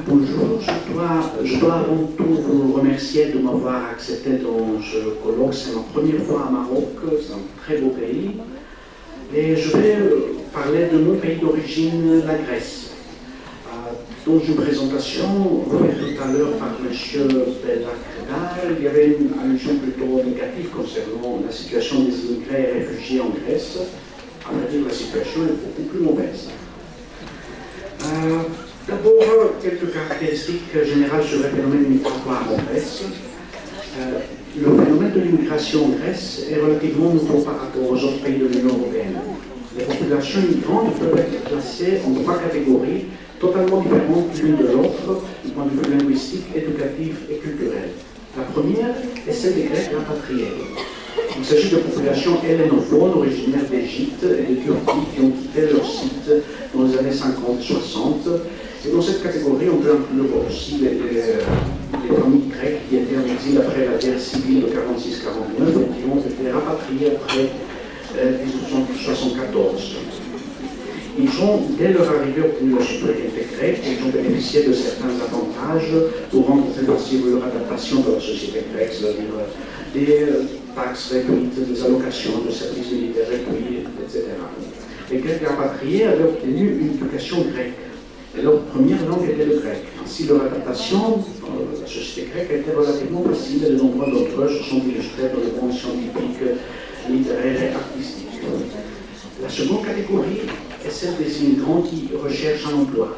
Bonjour, je dois avant tout vous remercier de m'avoir accepté dans ce colloque. C'est ma première fois à Maroc, c'est un très beau pays. Et je vais parler de mon pays d'origine, la Grèce. Dans une présentation faite tout à l'heure par M. Bellakdar, il y avait une allusion plutôt négative concernant la situation des immigrés et réfugiés en Grèce. À vrai dire, la situation est beaucoup plus mauvaise. D'abord, quelques caractéristiques générales sur le phénomène migratoire en Grèce. Le phénomène de l'immigration en Grèce est relativement nouveau par rapport aux autres pays de l'Union européenne. Les populations migrantes peuvent être classées en trois catégories totalement différentes l'une de l'autre du point de vue linguistique, éducatif et culturel. La première est celle des Grecs rapatriés. Il s'agit de populations hellénophones originaires d'Égypte et de Turquie qui ont quitté leur site dans les années 50-60. Et dans cette catégorie, on peut inclure aussi les familles grecques qui étaient en exil après la guerre civile de 46-49 et qui ont été rapatriées après 1974. Ils ont, dès leur arrivée, obtenu la citoyenneté grecque et ils ont bénéficié de certains avantages pour rendre plus facile leur adaptation dans la société grecque, c'est-à-dire des taxes réduites, des allocations de services militaires réduits, etc. Les Grecs rapatriés avaient obtenu une éducation grecque. Et leur première langue était le grec. Ainsi, leur adaptation dans la société grecque a été relativement facile et de nombreux d'entre eux se sont illustrés dans le monde scientifique, littéraire et artistique. La seconde catégorie est celle des immigrants qui recherchent un emploi.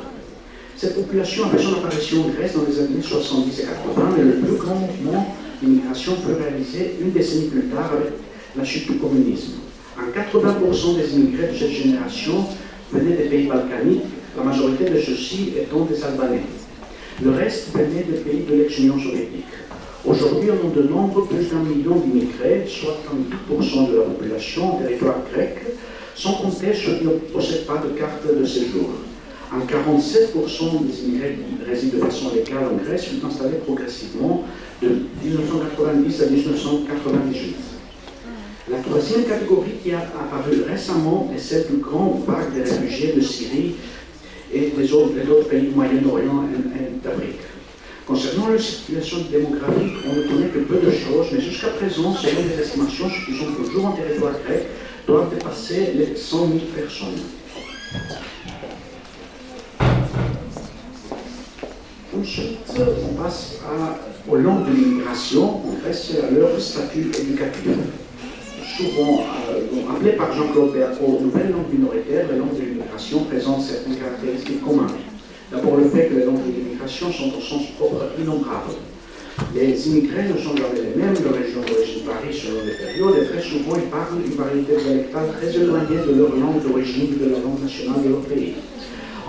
Cette population avait son apparition en Grèce dans les années 70 et 80, mais le plus grand mouvement d'immigration fut réalisé une décennie plus tard avec la chute du communisme. En 80% des immigrés de cette génération venaient des pays balkaniques, la majorité de ceux-ci étant des Albanais. Le reste venait des pays de l'ex-Union soviétique. Aujourd'hui, on en dénombre plus d'1 million d'immigrés, soit 30% de la population en territoire grec, sans compter ceux qui ne possèdent pas de carte de séjour. En 47% des immigrés qui résident de façon légale en Grèce sont installés progressivement de 1990 à 1998. La troisième catégorie qui a apparu récemment est celle du grand vague des réfugiés de Syrie et des autres pays du Moyen-Orient et d'Afrique. Concernant la situation démographique, on ne connaît que peu de choses, mais jusqu'à présent, selon les estimations, ceux qui sont toujours en territoire grec doivent dépasser les 100 000 personnes. Ensuite, on passe aux langues de l'immigration, en Grèce, à leur statut éducatif. Souvent appelées par Jean-Claude Berco nouvelles langues minoritaires, les langues de l'immigration présentent certaines caractéristiques communes. D'abord, le fait que les langues de l'immigration sont au sens propre innombrables. Les immigrés ne sont jamais les mêmes, leur région d'origine varie selon les périodes, et très souvent ils parlent une variété dialectale très éloignée de leur langue d'origine, de la langue nationale de leur pays.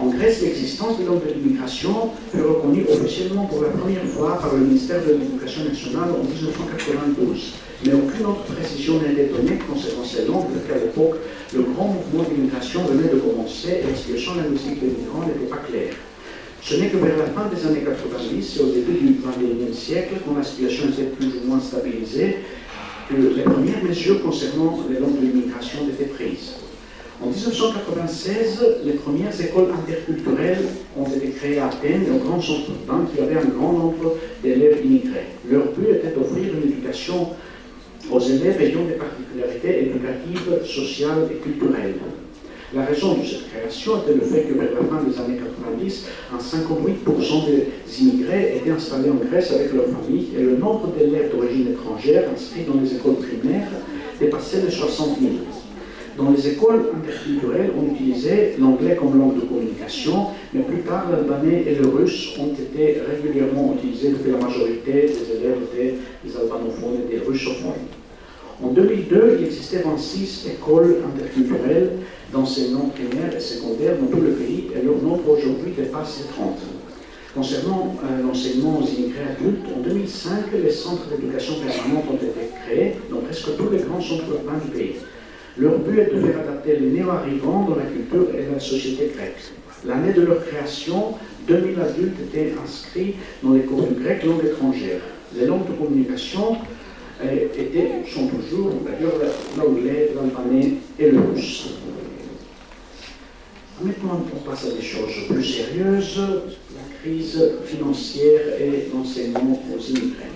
En Grèce, l'existence des langues de l'immigration fut reconnue officiellement pour la première fois par le ministère de l'Éducation nationale en 1992. Mais aucune autre précision n'a été donnée concernant ces langues, parce qu'à l'époque, le grand mouvement d'immigration venait de commencer et la situation linguistique des migrants n'était pas claire. Ce n'est que vers la fin des années 90 et au début du XXIe siècle, quand la situation était plus ou moins stabilisée, que les premières mesures concernant les langues de l'immigration étaient prises. En 1996, les premières écoles interculturelles ont été créées à Athènes et au Grand Centre Urbain qui avait un grand nombre d'élèves immigrés. Leur but était d'offrir une éducation aux élèves ayant des particularités éducatives, sociales et culturelles. La raison de cette création était le fait que vers la fin des années 90, 58% des immigrés étaient installés en Grèce avec leur famille et le nombre d'élèves d'origine étrangère inscrits dans les écoles primaires dépassait les 60 000. Dans les écoles interculturelles, on utilisait l'anglais comme langue de communication, mais plus tard, l'albanais et le russe ont été régulièrement utilisés depuis la majorité des élèves des albanophones et des russophones. En 2002, il existait 26 écoles interculturelles d'enseignement primaire et secondaire dans tout le pays, et leur nombre aujourd'hui dépasse les 30. Concernant l'enseignement aux immigrés adultes, en 2005, les centres d'éducation permanente ont été créés dans presque tous les grands centres urbains du pays. Leur but est de faire adapter les néo-arrivants dans la culture et la société grecque. L'année de leur création, 2000 adultes étaient inscrits dans les cours de grec langue étrangère. Les langues de communication sont toujours, d'ailleurs, l'anglais, l'albanais et le russe. Maintenant, on passe à des choses plus sérieuses. La crise financière et l'enseignement aux immigrés.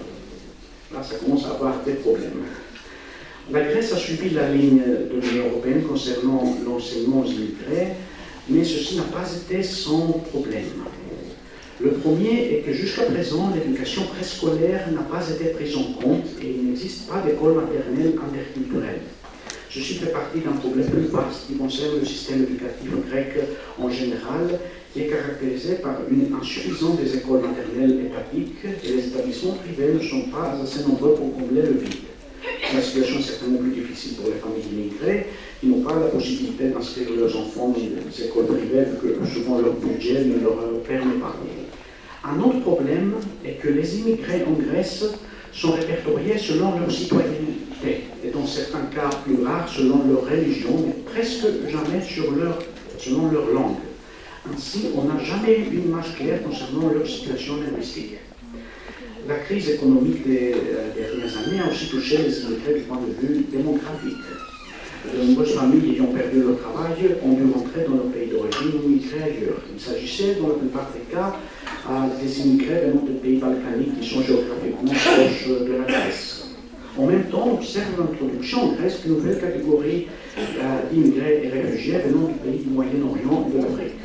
Là, ça commence à avoir des problèmes. La Grèce a suivi la ligne de l'Union européenne concernant l'enseignement aux immigrés, mais ceci n'a pas été sans problème. Le premier est que jusqu'à présent, l'éducation préscolaire n'a pas été prise en compte et il n'existe pas d'école maternelle interculturelle. Ceci fait partie d'un problème plus vaste qui concerne le système éducatif grec en général, qui est caractérisé par une insuffisance des écoles maternelles étatiques et les établissements privés ne sont pas assez nombreux pour combler le vide. La situation est certainement plus difficile pour les familles immigrées qui n'ont pas la possibilité d'inscrire leurs enfants dans des écoles privées, vu que souvent leur budget ne leur permet pas. Un autre problème est que les immigrés en Grèce sont répertoriés selon leur citoyenneté, et dans certains cas plus rares selon leur religion, mais presque jamais selon leur langue. Ainsi, on n'a jamais eu une image claire concernant leur situation linguistique. La crise économique des dernières années a aussi touché les immigrés du point de vue démographique. De nombreuses familles ayant perdu leur travail ont dû rentrer dans leur pays d'origine ou migrer ailleurs. Il s'agissait, dans la plupart des cas, des immigrés venant de pays balkaniques qui sont géographiquement proches de la Grèce. En même temps, on observe l'introduction en Grèce d'une nouvelle catégorie d'immigrés et réfugiés venant du pays du Moyen-Orient et de l'Afrique.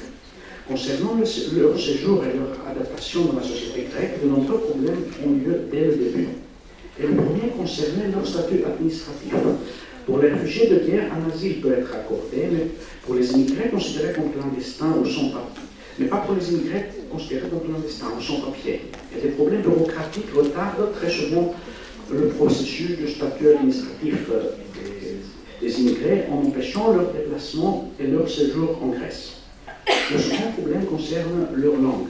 Concernant leur séjour et leur adaptation dans la société grecque, de nombreux problèmes ont lieu dès le début. Et le premier concernait leur statut administratif. Pour les réfugiés de guerre, un asile peut être accordé, mais pour les immigrés considérés comme clandestins ou sans papier. Mais pas pour les immigrés considérés comme clandestins ou sans papier. Et des problèmes bureaucratiques retardent très souvent le processus de statut administratif des immigrés en empêchant leur déplacement et leur séjour en Grèce. Le second problème concerne leur langue.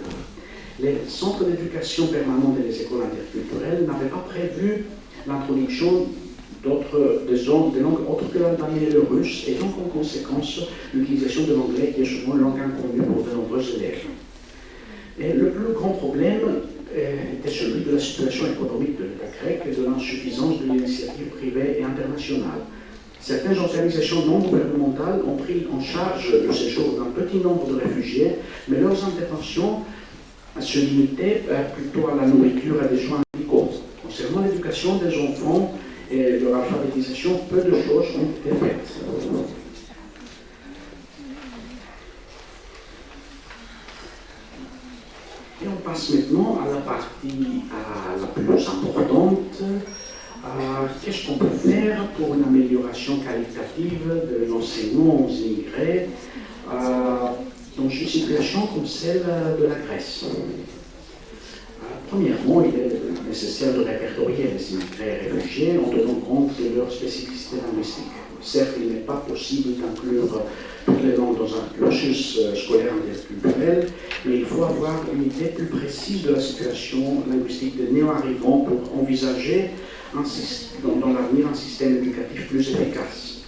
Les centres d'éducation permanents et les écoles interculturelles n'avaient pas prévu l'introduction des langues autres que l'albanais et le russe, et donc en conséquence l'utilisation de l'anglais qui est souvent une langue inconnue pour de nombreux élèves. Et le plus grand problème était celui de la situation économique de l'État grec et de l'insuffisance de l'initiative privée et internationale. Certaines organisations non gouvernementales ont pris en charge le séjour d'un petit nombre de réfugiés, mais leurs interventions se limitaient plutôt à la nourriture et des soins médicaux. Concernant l'éducation des enfants et leur alphabétisation, peu de choses ont été faites. Et on passe maintenant à la partie la plus importante. Qu'est-ce qu'on peut faire pour une amélioration qualitative de l'enseignement aux immigrés dans une situation comme celle de la Grèce? Premièrement, il est nécessaire de répertorier les immigrés et réfugiés en tenant compte de leur spécificité linguistique. Certes, il n'est pas possible d'inclure toutes les langues dans un cursus scolaire interculturel, mais il faut avoir une idée plus précise de la situation linguistique des néo-arrivants pour envisager dans l'avenir un système éducatif plus efficace.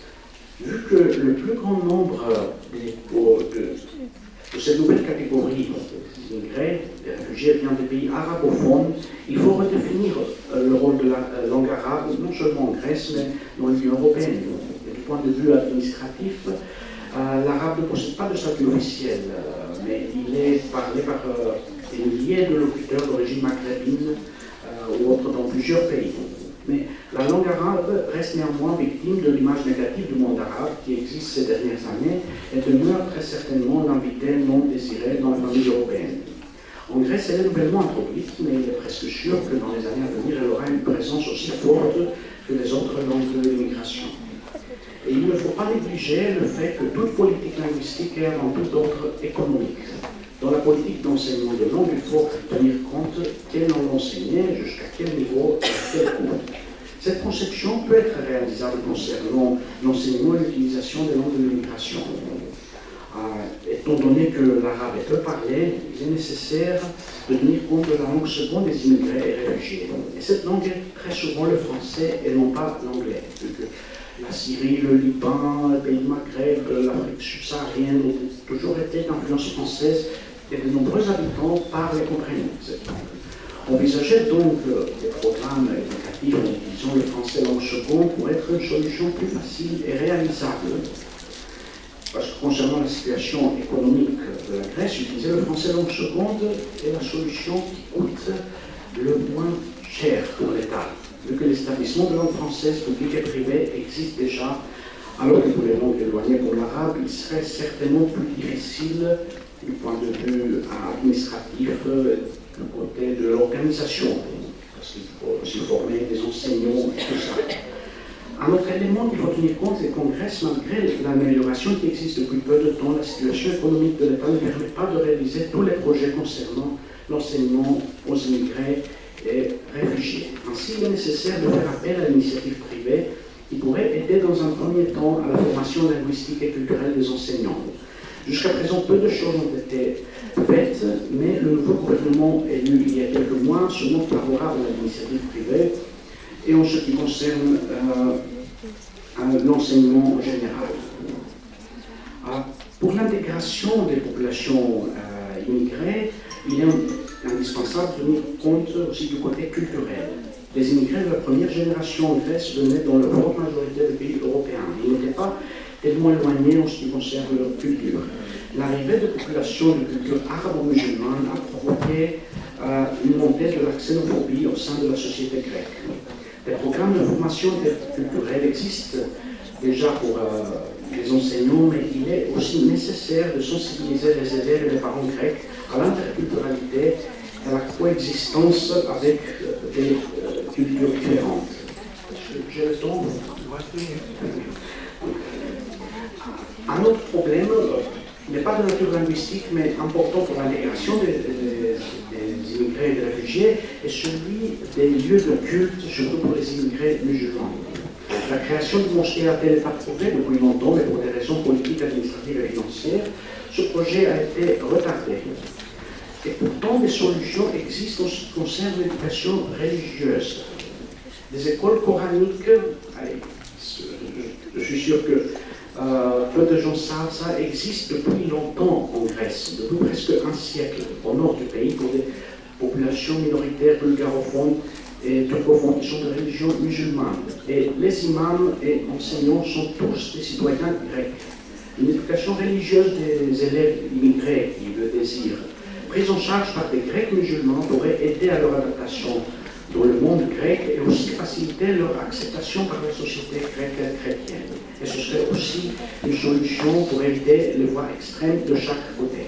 Vu que le plus grand nombre de cette nouvelle catégorie d'immigrés, des réfugiés vient des pays arabophones, il faut redéfinir le rôle de la langue arabe, non seulement en Grèce, mais dans l'Union européenne. Et du point de vue administratif, l'arabe ne possède pas de statut officiel, mais il est parlé par des milliers de locuteurs d'origine maghrébine ou autres dans plusieurs pays. Mais la langue arabe reste néanmoins victime de l'image négative du monde arabe qui existe ces dernières années et demeure très certainement l'invité non désiré dans la famille européenne. En Grèce, elle est nouvellement introduite, mais il est presque sûr que dans les années à venir, elle aura une présence aussi forte que les autres langues de l'immigration. Et il ne faut pas négliger le fait que toute politique linguistique est avant tout d'ordre économique. Dans la politique d'enseignement de langue, il faut tenir compte quelle langue enseigner, jusqu'à quel niveau, à quel cours. Cette conception peut être réalisable concernant l'enseignement et l'utilisation des langues de l'immigration. Étant donné que l'arabe est peu parlé, il est nécessaire de tenir compte de la langue seconde des immigrés et réfugiés. Et cette langue est très souvent le français et non pas l'anglais. La Syrie, le Liban, les pays du Maghreb, l'Afrique subsaharienne ont toujours été d'influence française et de nombreux habitants parlent et comprennent cette langue. Envisager donc des programmes éducatifs en utilisant le français langue seconde pour être une solution plus facile et réalisable. parce que concernant la situation économique de la Grèce, utiliser le français langue seconde est la solution qui coûte le moins cher pour l'État, vu que l'établissement de langue française publique et privée existe déjà, alors que pour les langues éloignées comme l'arabe, il serait certainement plus difficile du point de vue administratif, du côté de l'organisation, parce qu'il faut aussi former des enseignants et tout ça. Un autre élément qu'il faut tenir compte, c'est qu'en Grèce, malgré l'amélioration qui existe depuis peu de temps, la situation économique de l'État ne permet pas de réaliser tous les projets concernant l'enseignement aux immigrés et réfugiés. Ainsi, il est nécessaire de faire appel à l'initiative privée qui pourrait aider dans un premier temps à la formation linguistique et culturelle des enseignants. Jusqu'à présent, peu de choses ont été faites, mais le nouveau gouvernement élu il y a quelques mois se montre favorable à l'initiative privée et en ce qui concerne l'enseignement en général. Pour l'intégration des populations immigrées, il est indispensable de tenir compte aussi du côté culturel. Les immigrés de la première génération en Grèce venaient dans la grande majorité des pays européens. Ils n'étaient pas tellement éloignés en ce qui concerne leur culture. L'arrivée de populations de culture arabo-musulmane a provoqué une montée de la xénophobie au sein de la société grecque. Des programmes de formation interculturelle existent déjà pour les enseignants, mais il est aussi nécessaire de sensibiliser les élèves et les parents grecs à l'interculturalité et à la coexistence avec des cultures différentes. J'ai le temps. Un autre problème n'est pas de nature linguistique, mais important pour l'intégration des immigrés et des réfugiés, est celui des lieux de culte, surtout pour les immigrés musulmans. La création de mosquées a-t-elle pas prouvée depuis longtemps, mais pour des raisons politiques, administratives et financières, ce projet a été retardé. Et pourtant, des solutions existent en ce qui concerne l'éducation religieuse. Des écoles coraniques, je suis sûr que peu de gens savent ça, existe depuis longtemps en Grèce, depuis presque un siècle, au nord du pays, pour des populations minoritaires bulgarophones et turcophones qui sont de religion musulmane. Et les imams et enseignants sont tous des citoyens grecs. Une éducation religieuse des élèves immigrés qui le désirent, prise en charge par des Grecs musulmans, pourrait aider à leur adaptation dans le monde grec et aussi faciliter leur acceptation par la société grecque et chrétienne. Et ce serait aussi une solution pour éviter les voies extrêmes de chaque côté.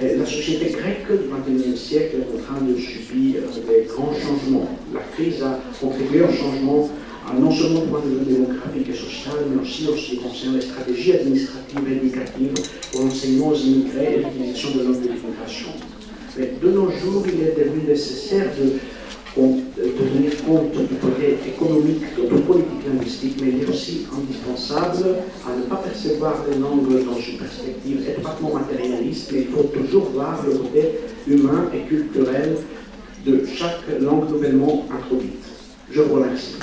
La société grecque du XXIe siècle est en train de subir des grands changements. La crise a contribué au changement non seulement du point de vue démographique et social, mais aussi en ce qui concerne les stratégies administratives et éducatives pour l'enseignement aux immigrés et l'utilisation de langues de l'immigration. Mais de nos jours, il est devenu nécessaire de tenir compte du côté économique de notre politique linguistique, mais il est aussi indispensable à ne pas percevoir les langues dans une perspective étroitement matérialiste, mais il faut toujours voir le côté humain et culturel de chaque langue nouvellement introduite. Je vous remercie.